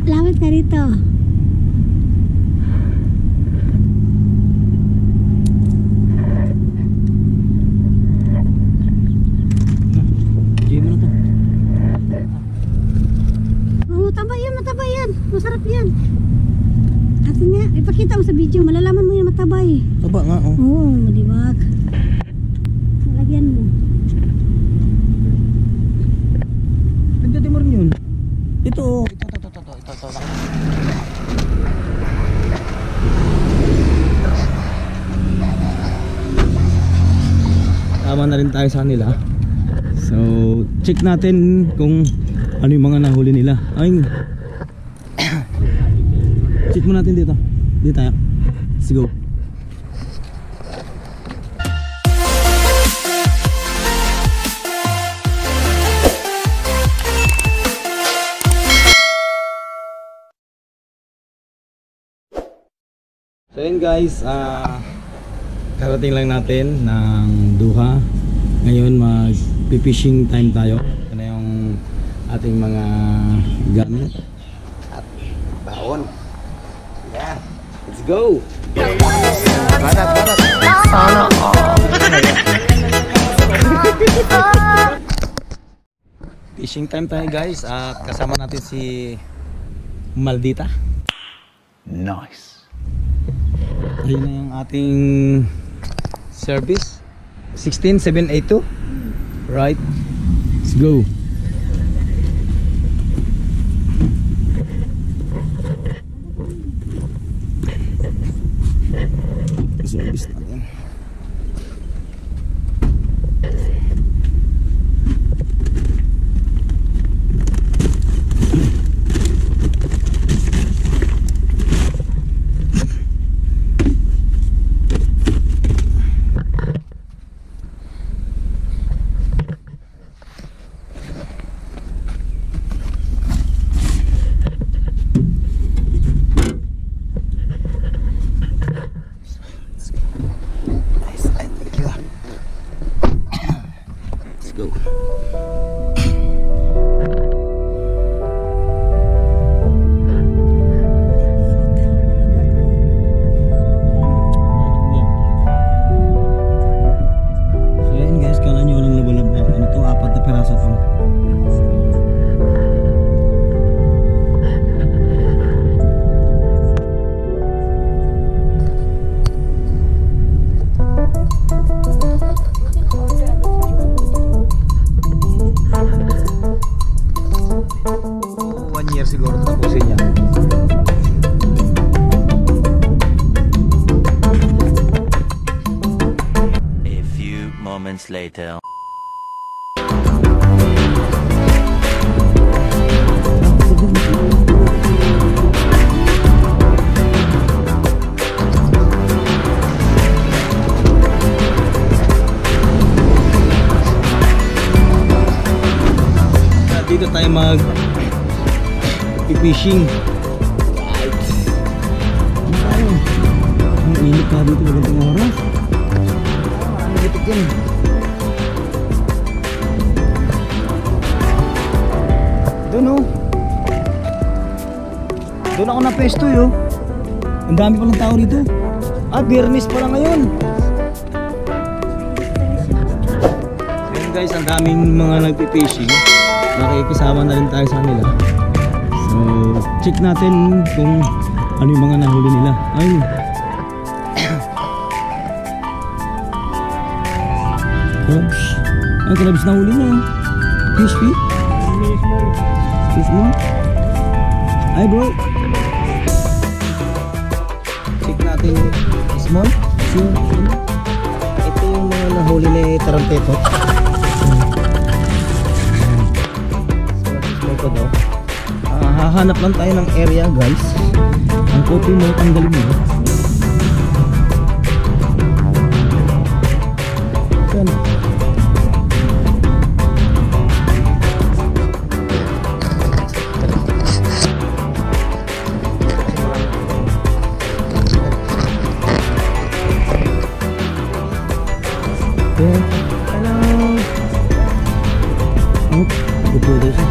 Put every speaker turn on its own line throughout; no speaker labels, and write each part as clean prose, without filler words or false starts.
Lapit ka rito. Mataba yan. Masarap yan. Atin nga, ipakita mo sa video. Malalaman mo yan mataba eh.
Taba nga oh.
Oo, malibag. Lagyan mo.
Nagdati mo rin yun. Ito oh. Ito. Tama na rin tayo sa kanila. So, check natin kung ano yung mga nahuli nila. Ay, check mo natin dito. Dito tayo. Let's go. So yun guys, karating lang natin ng Duha. Ngayon mag-fishing time tayo. Ito na yung ating mga gamit at baon. Yeah, let's go. Fishing time tayo guys. Kasama natin si Maldita. Nice. Ayun na yung ating service 16782. Right, let's go. Service natin.
Later.
Dito tayo mag fishing. Ang init na dito magandang oras. Ang litik yan. Doon oh. Doon ako na pesto yo. Ang dami palang tao dito. Biyernes pa lang ngayon. Ayun guys, ang daming mga nagpi-fishing. Nakikisama na rin tayo sa kanila. So, check natin kung ano yung mga nahuli nila. Ay. Ay, kalabis nahuli na. Crispy. Fish mo? Ay bro. Check natin small. Ito yung mga nahuli ni Taranteto. Ito daw. Hahanap lang tayo ng area guys. Ang copy mo, tanggalin mo. Yan. Hello. Oh, pagod siya.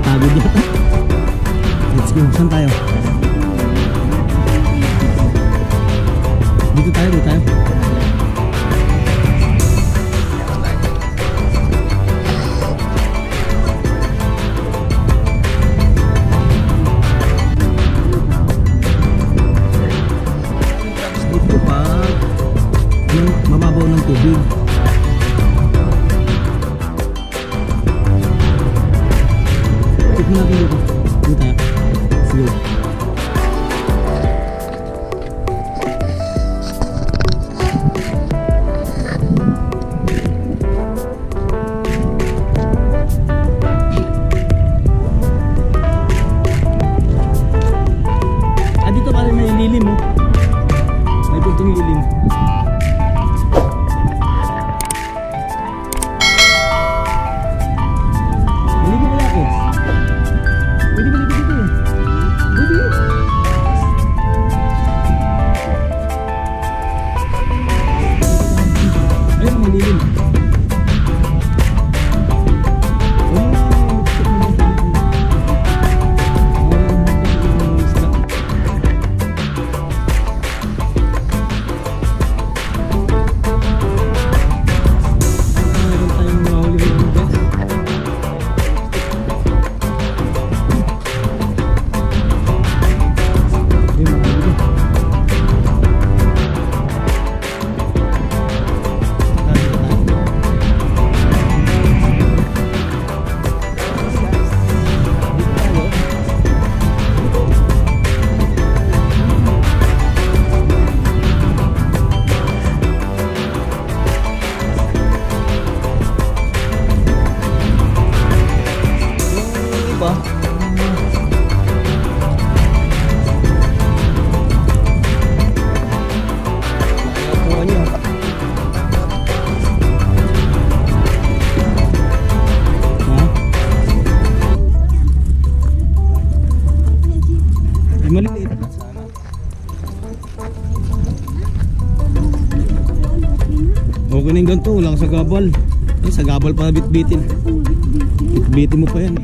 Pagod yata. Let's go. Saan tayo? Dito tayo, dito tayo. Dito pa mababaw ng tubig. Check mo natin dito. Dito tayo. Sige. Dito pala may lilim mo. May puntong lilim. Hindi ko pala ako. Pwede ba dito eh? Pwede. Ayun, may lilim. Maliliit na sana. Okay na yung ganito, lang sa gabal. Ay, sa gabal pa bitbitin. Bitbitin mo pa yan.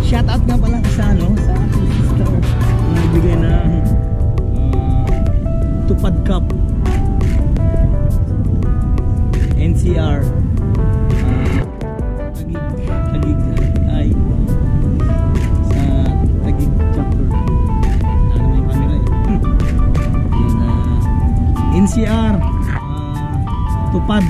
Shoutout nga pala sa sa aking sister na nagbigay ng Tupad Cup NCR Tagig ay sa Tagig chapter. Ano naman yung camera NCR Tupad.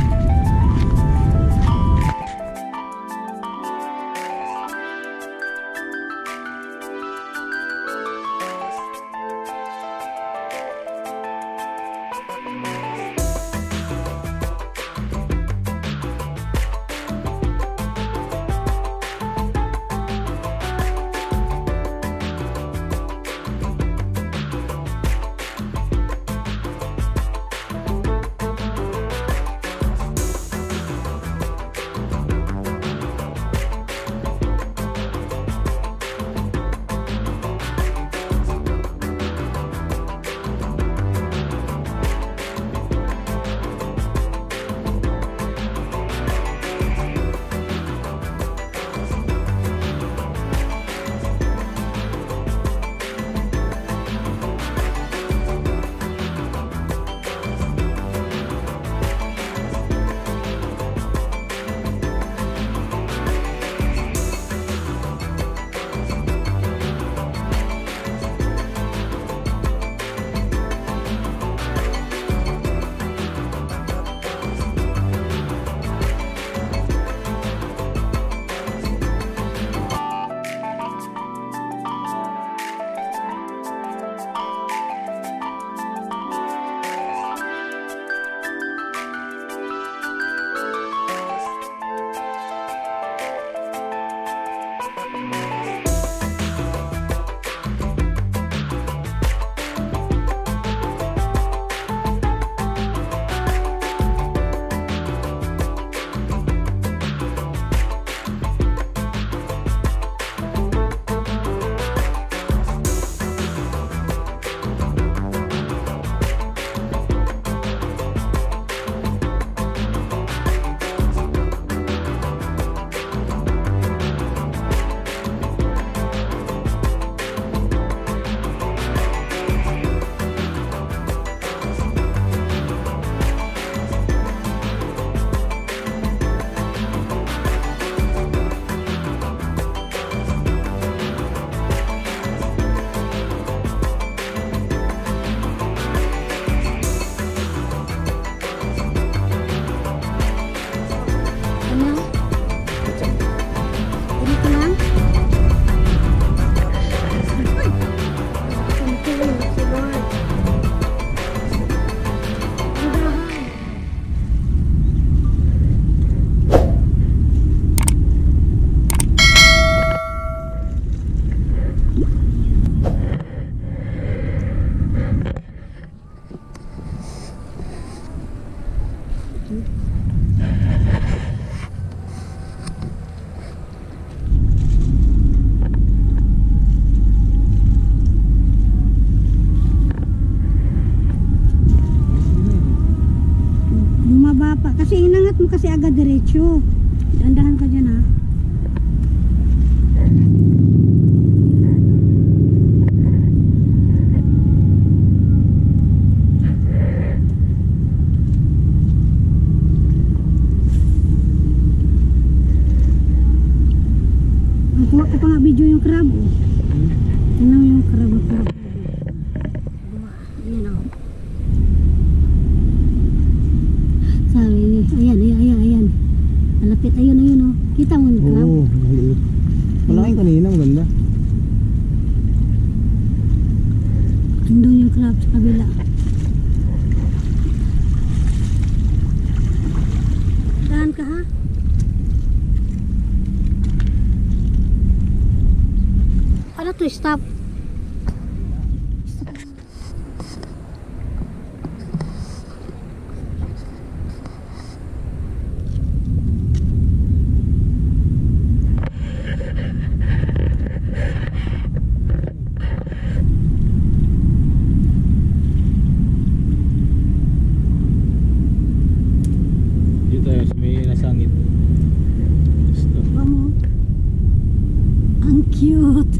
mo kasi agad diretso. Dahan-dahan ka dyan, ha. Kuha ko pa nga video yung crab, oh. Tingnan mo yung crab, oh. Diba? Ayan, oh. Sabi, ayan. Malapit, ayun, oh. Kita mo yung crab?
Oo, maliit. Malaking kanina, maganda.
Andun yung crab sa kabila. Dahan ka, ha? Ano to, stop?
Dito tayo sa may nasangit. Gusto.
Vamo. Ang cute.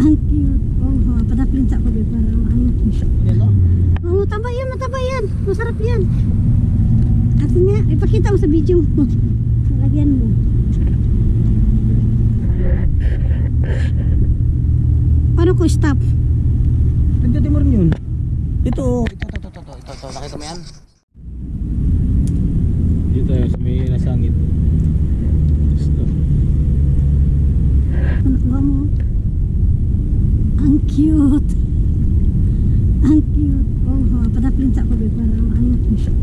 Ang cute. Oh, padaplin sa ko para maangat mo siya.
Yan o.
Oh, mataba yan. Masarap yan. At nga, ipakita mo sa video mo. Lagyan mo. Paano ko stop?
Nagdatimor yun. Ito. Ito. Nakita mo yan? Dito tayo sa may nasangit. Gusto.
Anak ba mo? Ang cute. Ang cute. Oh, padaplin sa ko para maangat mo siya.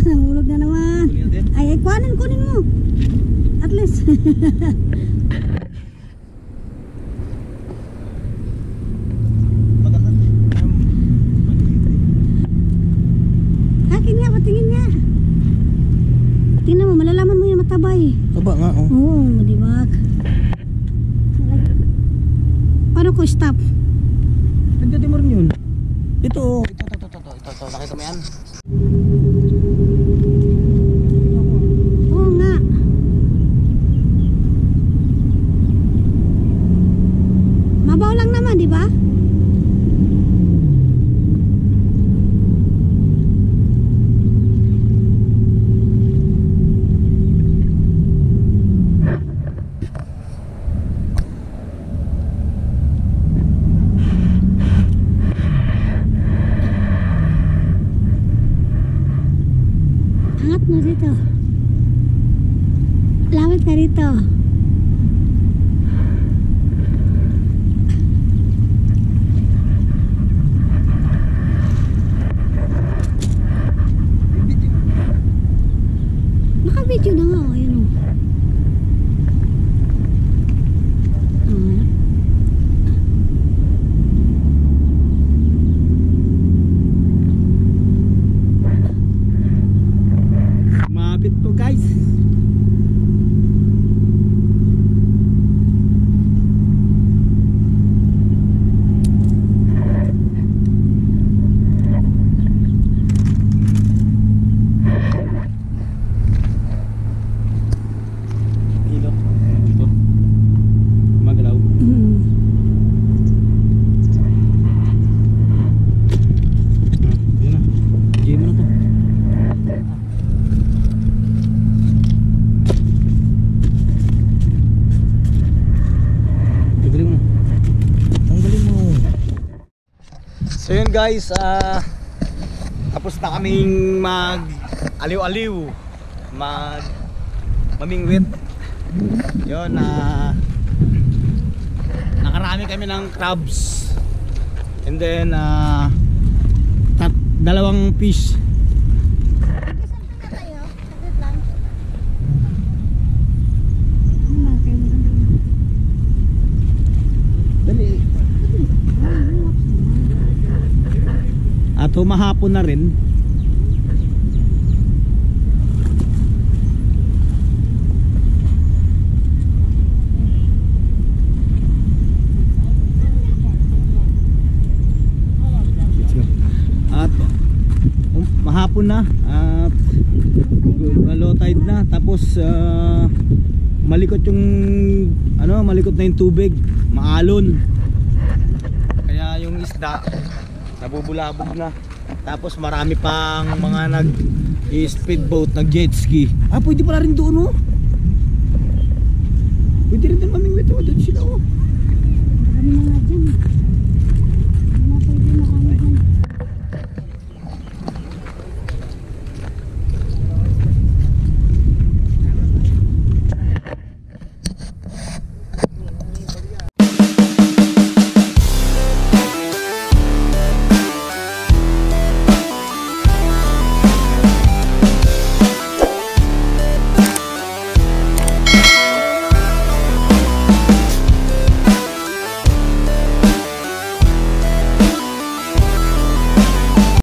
Nahulog na naman. Ay, kunin mo. At least.
Maganda.
Akin nga, patingin nga. Tingnan mo, malalaman mo yung matabay.
Taba nga oh.
Oo, di ba? Paano ko stop?
Nagdatimor yun. Ito. Nakita mo yan?
Oo nga. Mabaw lang naman, di ba? Angat mo dito. Lawit ka dito. Naka-video na nga. Ayan o.
Mapit to guys. Ilo. Ito. Magalaw. Yun na. Gym na to. Tanggalin mo. So yun guys, tapos na kaming mag aliw-aliw, mamingwit. Yun, nakarami kami ng crabs. And then dalawang fish. Dali. At humahapon na rin. At hapon na at low tide na, tapos malikot yung malikot na yung tubig, maalon, kaya yung isda nabubulabog na. Tapos marami pang mga nag speedboat, nag jet ski. Pwede pala rin doon, oh.